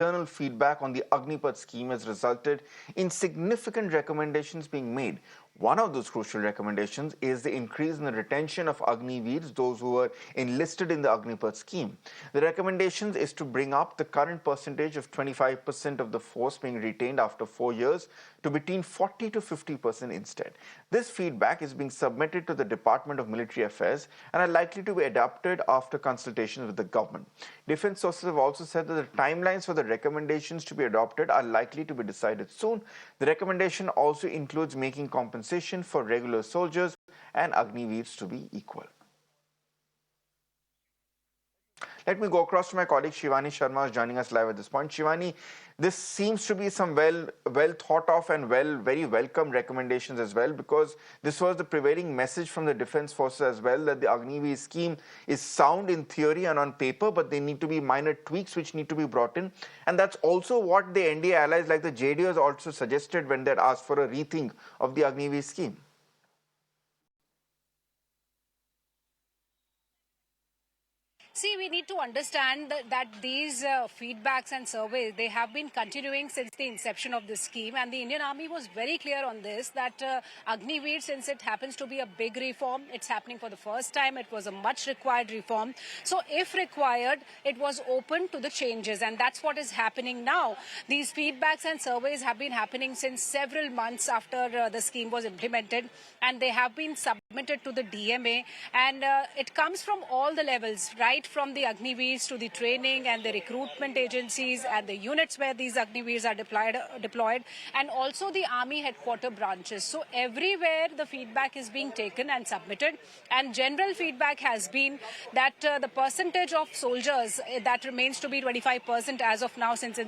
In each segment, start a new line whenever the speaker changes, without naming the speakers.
internal feedback on the Agnipath scheme has resulted in significant recommendations being made. One of those crucial recommendations is the increase in the retention of Agniveers, those who were enlisted in the Agnipath scheme. The recommendations is to bring up the current percentage of 25% of the force being retained after 4 years to between 40 to 50% instead. This feedback is being submitted to the Department of Military Affairs and are likely to be adopted after consultations with the government. Defense sources have also said that the timelines for the recommendations to be adopted are likely to be decided soon. The recommendation also includes making compensation for regular soldiers and Agniveers to be equal. Let me go across to my colleague Shivani Sharma, who's joining us live at this point. Shivani, this seems to be some well thought of and very welcome recommendations as well, because this was the prevailing message from the defense forces as well, that the Agniveer scheme is sound in theory and on paper, but there need to be minor tweaks which need to be brought in. And that's also what the NDA allies like the JDO has also suggested when they asked for a rethink of the Agniveer scheme.
See, we need to understand that these feedbacks and surveys, they have been continuing since the inception of this scheme. And the Indian Army was very clear on this, that Agniveer, since it happens to be a big reform, it's happening for the first time, it was a much required reform. So if required, it was open to the changes. And that's what is happening now. These feedbacks and surveys have been happening since several months after the scheme was implemented. And they have been submitted to the DMA. And it comes from all the levels, right from the Agniveers to the training and the recruitment agencies and the units where these Agniveers are deployed, and also the Army headquarter branches. So everywhere the feedback is being taken and submitted, and general feedback has been that the percentage of soldiers that remains to be 25% as of now since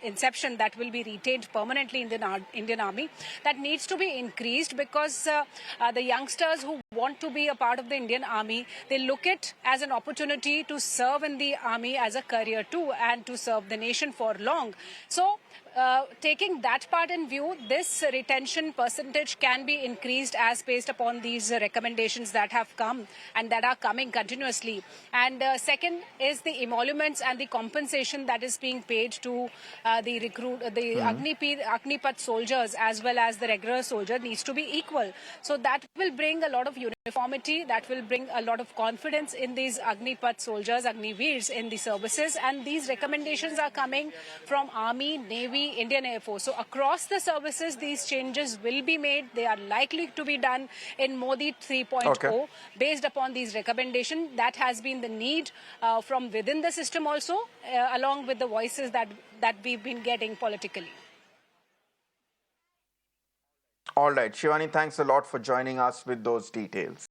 inception, that will be retained permanently in the Indian Army, that needs to be increased, because the youngsters who want to be a part of the Indian Army, they look it as an opportunity to serve in the Army as a career too, and to serve the nation for long. So taking that part in view, this retention percentage can be increased as based upon these recommendations that have come and that are coming continuously. And second is the emoluments and the compensation that is being paid to the Agnipath soldiers as well as the regular soldier needs to be equal. So that will bring a lot of uniformity, that will bring a lot of confidence in these Agnipath soldiers, Agniveers in the services. And these recommendations are coming from Army, Navy, Indian Air Force. So across the services, these changes will be made. They are likely to be done in Modi 3.0.
Okay.
Based upon these recommendations. That has been the need from within the system also, along with the voices that we've been getting politically.
All right, Shivani, thanks a lot for joining us with those details.